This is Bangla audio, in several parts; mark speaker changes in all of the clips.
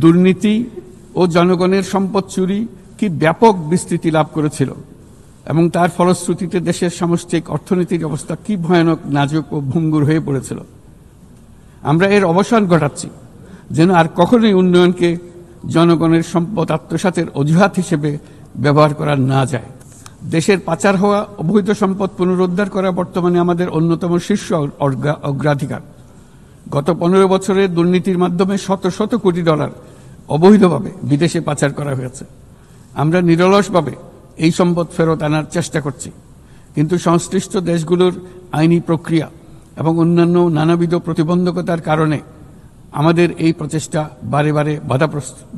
Speaker 1: দুর্নীতি ও জনগণের সম্পদ চুরি কি ব্যাপক বিস্তৃতি লাভ করেছিল এবং তার ফলশ্রুতিতে দেশের সামষ্টিক অর্থনৈতিক অবস্থা কি ভয়ানক নাজুক ও ভঙ্গুর হয়ে পড়েছিল। আমরা এর অবসান ঘটাচ্ছি যেন আর কখনোই উন্নয়নকে জনগণের সম্পদ আত্মসাতের অজুহাত হিসেবে ব্যবহার করা না যায়। দেশের পাচার হওয়া অবৈধ সম্পদ পুনরুদ্ধার করা বর্তমানে আমাদের অন্যতম শীর্ষ অগ্রাধিকার। গত 15 বছরে দুর্নীতির মাধ্যমে শত শত কোটি ডলার অবৈধভাবে বিদেশে পাচার করা হয়েছে। আমরা নিরলসভাবে এই সম্পদ ফেরত আনার চেষ্টা করছি, কিন্তু সংশ্লিষ্ট দেশগুলোর আইনি প্রক্রিয়া এবং অন্যান্য নানাবিধ প্রতিবন্ধকতার কারণে আমাদের এই প্রচেষ্টা বারে বারে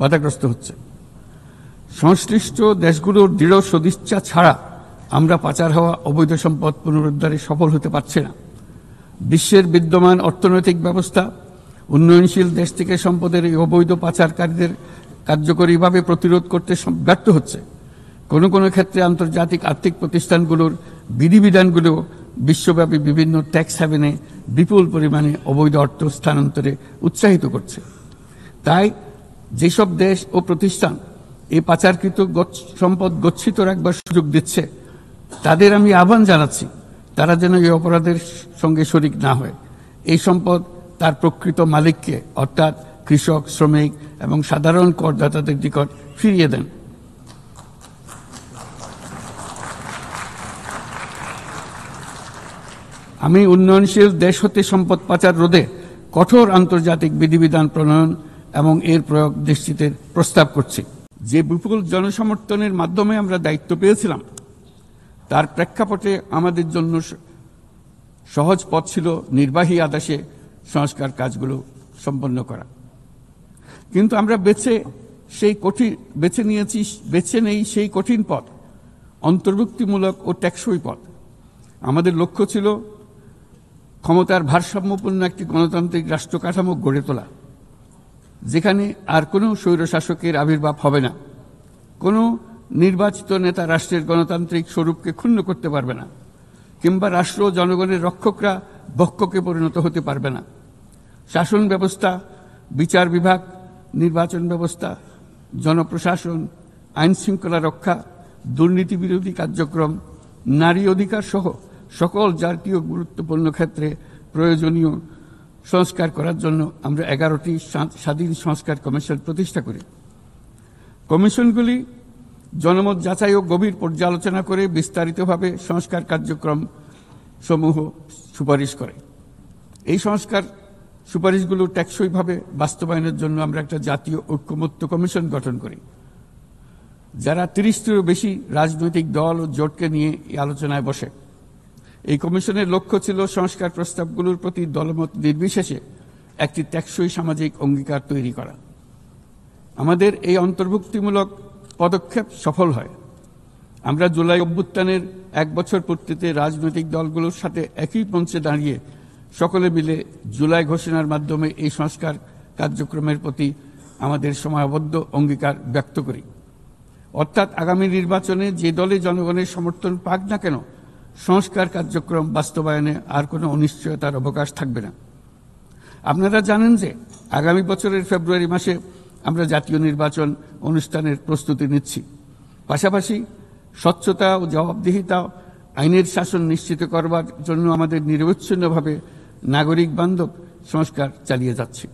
Speaker 1: বাধাগ্রস্ত হচ্ছে। সংশ্লিষ্ট দেশগুলোর দৃঢ় সদিচ্ছা ছাড়া আমরা পাচার হওয়া অবৈধ সম্পদ পুনরুদ্ধারে সফল হতে পারছি না। বিশ্বের বিদ্যমান অর্থনৈতিক ব্যবস্থা উন্নয়নশীল দেশ থেকে সম্পদের এই অবৈধ পাচারকারীদের কার্যকরীভাবে প্রতিরোধ করতে ব্যর্থ হচ্ছে। কোনো কোনো ক্ষেত্রে আন্তর্জাতিক আর্থিক প্রতিষ্ঠানগুলোর বিধিবিধানগুলো বিশ্বব্যাপী বিভিন্ন ট্যাক্স হ্যাভেনে বিপুল পরিমাণে অবৈধ অর্থ স্থানান্তরে উৎসাহিত করছে। তাই যেসব দেশ ও প্রতিষ্ঠান এই পাচারকৃত সম্পদ গচ্ছিত রাখবার সুযোগ দিচ্ছে, তাদের আমি আহ্বান জানাচ্ছি তারা যেন এই অপরাধের সঙ্গে শরিক না হয়। এই সম্পদ তার প্রকৃত মালিককে অর্থাৎ কৃষক, শ্রমিক এবং সাধারণ করদাতাদের নিকট ফিরিয়ে দেন। আমি উন্নয়নশীল দেশ হতে সম্পদ পাচার রোধে কঠোর আন্তর্জাতিক বিধিবিধান প্রণয়ন এবং এর প্রয়োগ নিশ্চিতের প্রস্তাব করছি। যে বিপুল জনসমর্থনের মাধ্যমে আমরা দায়িত্ব পেয়েছিলাম, তার প্রেক্ষাপটে আমাদের জন্য সহজ পথ ছিল নির্বাহী আদেশে সংস্কার কাজগুলো সম্পন্ন করা। কিন্তু আমরা বেছে নেই সেই কঠিন পথ, অন্তর্ভুক্তিমূলক ও টেকসই পথ। আমাদের লক্ষ্য ছিল ক্ষমতার ভারসাম্যপূর্ণ একটি গণতান্ত্রিক রাষ্ট্র কাঠামো গড়ে তোলা, যেখানে আর কোনো স্বৈরশাসকের আবির্ভাব হবে না। কোনো নির্বাচিত নেতা রাষ্ট্রের গণতান্ত্রিক স্বরূপকে ক্ষুণ্ণ করতে পারবে না, কিংবা রাষ্ট্র জনগণের রক্ষকরা ভক্ষকে পরিণত হতে পারবে না। শাসন ব্যবস্থা, বিচার বিভাগ, নির্বাচন ব্যবস্থা, জনপ্রশাসন, আইন শৃঙ্খলা রক্ষা, দুর্নীতি বিরোধী কার্যক্রম, নারী অধিকার সহ সকল জাতীয় গুরুত্বপূর্ণ ক্ষেত্রে প্রয়োজনীয় সংস্কার করার জন্য আমরা 11টি স্বাধীন সংস্কার কমিশন প্রতিষ্ঠা করি। কমিশনগুলি জনমত যাচাই ও গভীর পর্যালোচনা করে বিস্তারিতভাবে সংস্কার কার্যক্রম সমূহ সুপারিশ করে। এই সংস্কার সুপারিশগুলো টেকসইভাবে বাস্তবায়নের জন্য আমরা একটা জাতীয় ঐক্যমত্য কমিশন গঠন করি, যারা 30টিরও বেশি রাজনৈতিক দল ও জোটকে নিয়ে এই আলোচনায় বসে। এই কমিশনের লক্ষ্য ছিল সংস্কার প্রস্তাবগুলোর প্রতি দলমত নির্বিশেষে একটি টেকসই সামাজিক অঙ্গীকার তৈরি করা। আমাদের এই অন্তর্ভুক্তিমূলক পদক্ষেপ সফল হয়। আমরা জুলাই অভ্যুত্থানের 1 বছর পূর্তিতে রাজনৈতিক দলগুলোর সাথে একই মঞ্চে দাঁড়িয়ে সকলে মিলে জুলাই ঘোষণার মাধ্যমে এই সংস্কার কার্যক্রমের প্রতি আমাদের সময়বদ্ধ অঙ্গীকার ব্যক্ত করি। অর্থাৎ আগামী নির্বাচনে যে দলে জনগণের সমর্থন পাক না কেন, সংস্কার কার্যক্রম বাস্তবায়নে আর কোনো অনিশ্চয়তার অবকাশ থাকবে না। আপনারা জানেন যে আগামী বছরের ফেব্রুয়ারি মাসে আমরা জাতীয় নির্বাচন অনুষ্ঠানের প্রস্তুতি নিচ্ছি। পাশাপাশি স্বচ্ছতা ও জবাবদিহিতা, আইনের শাসন নিশ্চিত করবার জন্য আমাদের নিরবচ্ছিন্নভাবে নাগরিক বান্ধব সংস্কার চালিয়ে যাচ্ছি।